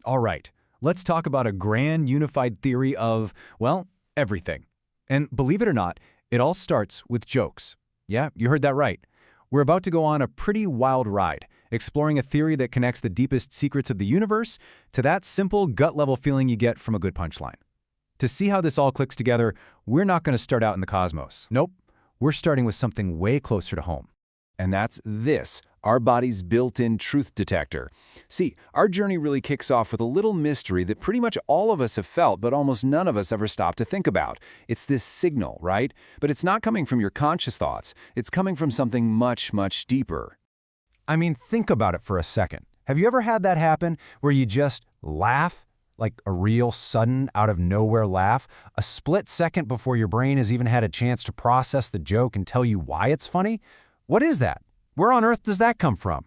All right, let's talk about a grand unified theory of, well, everything. And believe it or not, it all starts with jokes. Yeah, you heard that right. We're about to go on a pretty wild ride, exploring a theory that connects the deepest secrets of the universe to that simple gut-level feeling you get from a good punchline. To see how this all clicks together, we're not going to start out in the cosmos. Nope, we're starting with something way closer to home. And that's this, our body's built-in truth detector. See, our journey really kicks off with a little mystery that pretty much all of us have felt, but almost none of us ever stop to think about. It's this signal, right? But it's not coming from your conscious thoughts. It's coming from something much, much deeper. I mean, think about it for a second. Have you ever had that happen where you just laugh? Like a real sudden, out-of-nowhere laugh, a split second before your brain has even had a chance to process the joke and tell you why it's funny? What is that? Where on earth does that come from?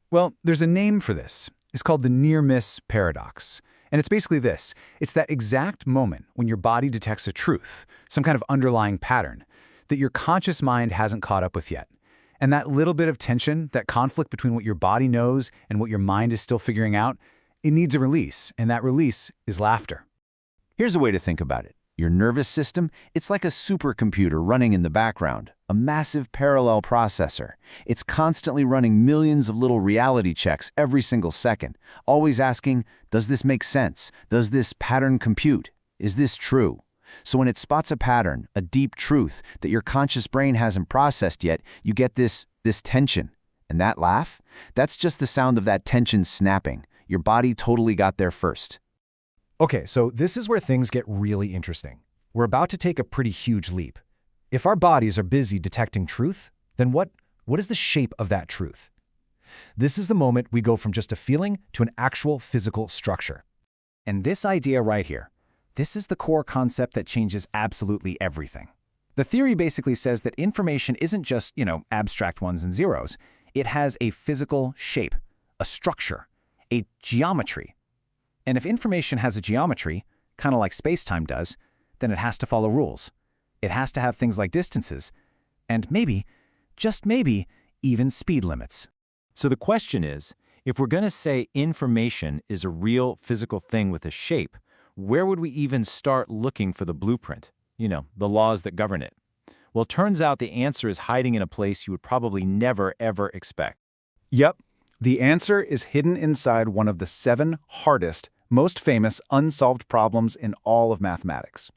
Well, there's a name for this. It's called the near-miss paradox. And it's basically this. It's that exact moment when your body detects a truth, some kind of underlying pattern, that your conscious mind hasn't caught up with yet. And that little bit of tension, that conflict between what your body knows and what your mind is still figuring out, it needs a release, and that release is laughter. Here's a way to think about it. Your nervous system, it's like a supercomputer running in the background, a massive parallel processor. It's constantly running millions of little reality checks every single second, always asking, does this make sense? Does this pattern compute? Is this true? So when it spots a pattern, a deep truth that your conscious brain hasn't processed yet, you get this tension. And that laugh? That's just the sound of that tension snapping. Your body totally got there first. Okay, so this is where things get really interesting. We're about to take a pretty huge leap. If our bodies are busy detecting truth, then what is the shape of that truth? This is the moment we go from just a feeling to an actual physical structure. And this idea right here, this is the core concept that changes absolutely everything. The theory basically says that information isn't just, abstract ones and zeros. It has a physical shape, a structure, a geometry. And if information has a geometry, kind of like spacetime does, then it has to follow rules. It has to have things like distances, and maybe, just maybe, even speed limits. So the question is, if we're going to say information is a real physical thing with a shape, where would we even start looking for the blueprint? The laws that govern it. Well, it turns out the answer is hiding in a place you would probably never, ever expect. Yep. The answer is hidden inside one of the 7 hardest, most famous unsolved problems in all of mathematics.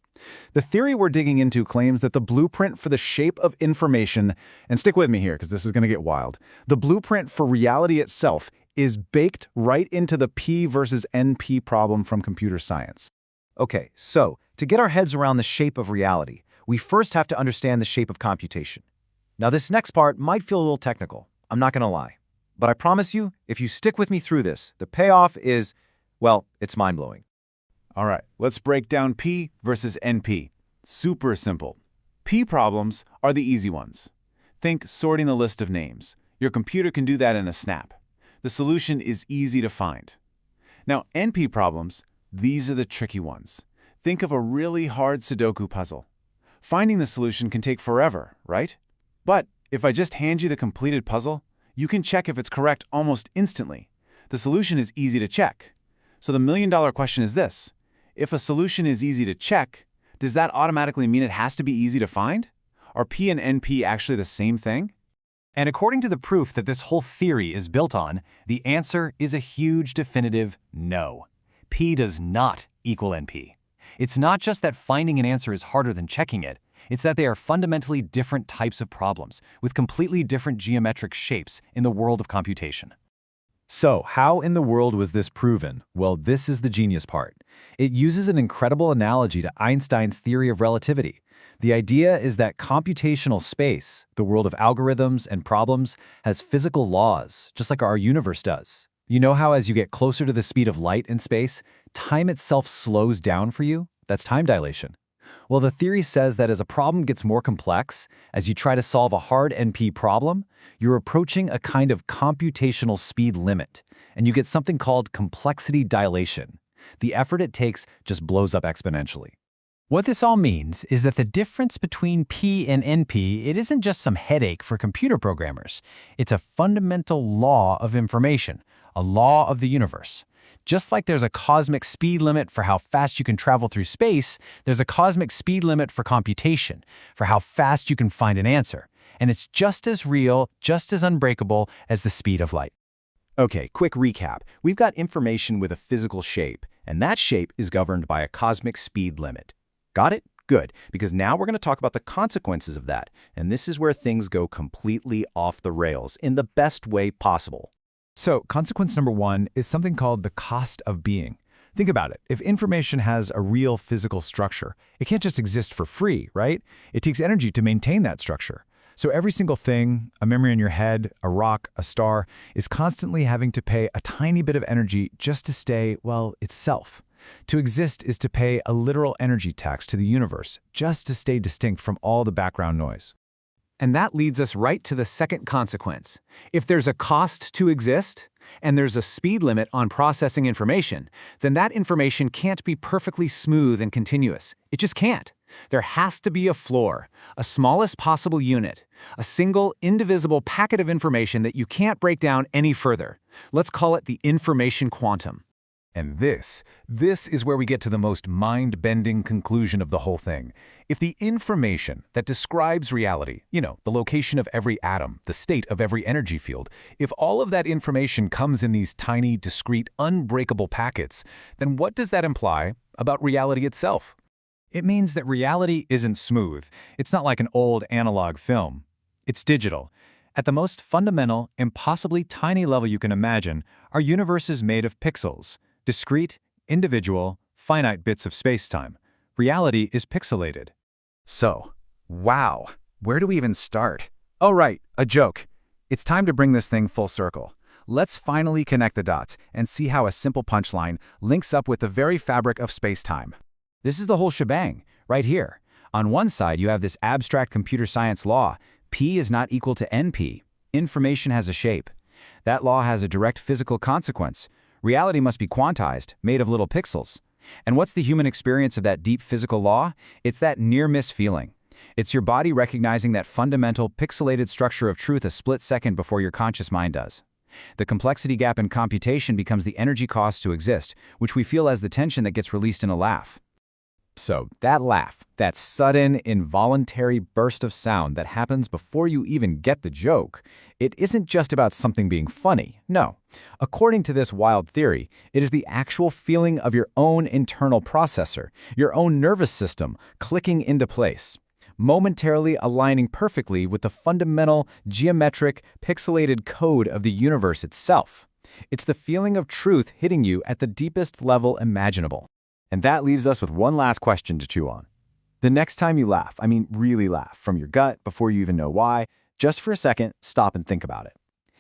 The theory we're digging into claims that the blueprint for the shape of information, and stick with me here because this is going to get wild, the blueprint for reality itself is baked right into the P versus NP problem from computer science. Okay, so to get our heads around the shape of reality, we first have to understand the shape of computation. Now this next part might feel a little technical, I'm not going to lie. But I promise you, if you stick with me through this, the payoff is, well, it's mind-blowing. All right, let's break down P versus NP. Super simple. P problems are the easy ones. Think sorting a list of names. Your computer can do that in a snap. The solution is easy to find. Now, NP problems, these are the tricky ones. Think of a really hard Sudoku puzzle. Finding the solution can take forever, right? But if I just hand you the completed puzzle, you can check if it's correct almost instantly. The solution is easy to check. So the million-dollar question is this. If a solution is easy to check, does that automatically mean it has to be easy to find? Are P and NP actually the same thing? And according to the proof that this whole theory is built on, the answer is a huge definitive no. P does not equal NP. It's not just that finding an answer is harder than checking it. It's that they are fundamentally different types of problems with completely different geometric shapes in the world of computation. So, how in the world was this proven? Well, this is the genius part. It uses an incredible analogy to Einstein's theory of relativity. The idea is that computational space, the world of algorithms and problems, has physical laws, just like our universe does. You know how as you get closer to the speed of light in space, time itself slows down for you? That's time dilation. Well, the theory says that as a problem gets more complex, as you try to solve a hard NP problem, you're approaching a kind of computational speed limit, and you get something called complexity dilation. The effort it takes just blows up exponentially. What this all means is that the difference between P and NP, it isn't just some headache for computer programmers. It's a fundamental law of information, a law of the universe. Just like there's a cosmic speed limit for how fast you can travel through space, there's a cosmic speed limit for computation, for how fast you can find an answer. And it's just as real, just as unbreakable as the speed of light. Okay, quick recap. We've got information with a physical shape, and that shape is governed by a cosmic speed limit. Got it? Good, because now we're going to talk about the consequences of that, and this is where things go completely off the rails in the best way possible. So, consequence number one is something called the cost of being. Think about it. If information has a real physical structure, it can't just exist for free, right? It takes energy to maintain that structure. So every single thing, a memory in your head, a rock, a star, is constantly having to pay a tiny bit of energy just to stay, well, itself. To exist is to pay a literal energy tax to the universe, just to stay distinct from all the background noise. And that leads us right to the second consequence. If there's a cost to exist, and there's a speed limit on processing information, then that information can't be perfectly smooth and continuous. It just can't. There has to be a floor, a smallest possible unit, a single, indivisible packet of information that you can't break down any further. Let's call it the information quantum. And this is where we get to the most mind-bending conclusion of the whole thing. If the information that describes reality, the location of every atom, the state of every energy field, if all of that information comes in these tiny, discrete, unbreakable packets, then what does that imply about reality itself? It means that reality isn't smooth. It's not like an old analog film. It's digital. At the most fundamental, impossibly tiny level you can imagine, our universe is made of pixels. Discrete, individual, finite bits of spacetime. Reality is pixelated. So, wow, where do we even start? Oh right, a joke. It's time to bring this thing full circle. Let's finally connect the dots and see how a simple punchline links up with the very fabric of spacetime. This is the whole shebang, right here. On one side, you have this abstract computer science law. P is not equal to NP. Information has a shape. That law has a direct physical consequence. Reality must be quantized, made of little pixels. And what's the human experience of that deep physical law? It's that near-miss feeling. It's your body recognizing that fundamental, pixelated structure of truth a split second before your conscious mind does. The complexity gap in computation becomes the energy cost to exist, which we feel as the tension that gets released in a laugh. So that laugh, that sudden, involuntary burst of sound that happens before you even get the joke, it isn't just about something being funny. No. According to this wild theory, it is the actual feeling of your own internal processor, your own nervous system, clicking into place, momentarily aligning perfectly with the fundamental, geometric, pixelated code of the universe itself. It's the feeling of truth hitting you at the deepest level imaginable. And that leaves us with one last question to chew on. The next time you laugh, I mean really laugh, from your gut before you even know why, just for a second, stop and think about it.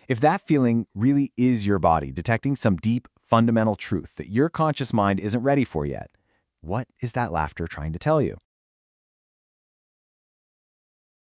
If that feeling really is your body detecting some deep, fundamental truth that your conscious mind isn't ready for yet, what is that laughter trying to tell you?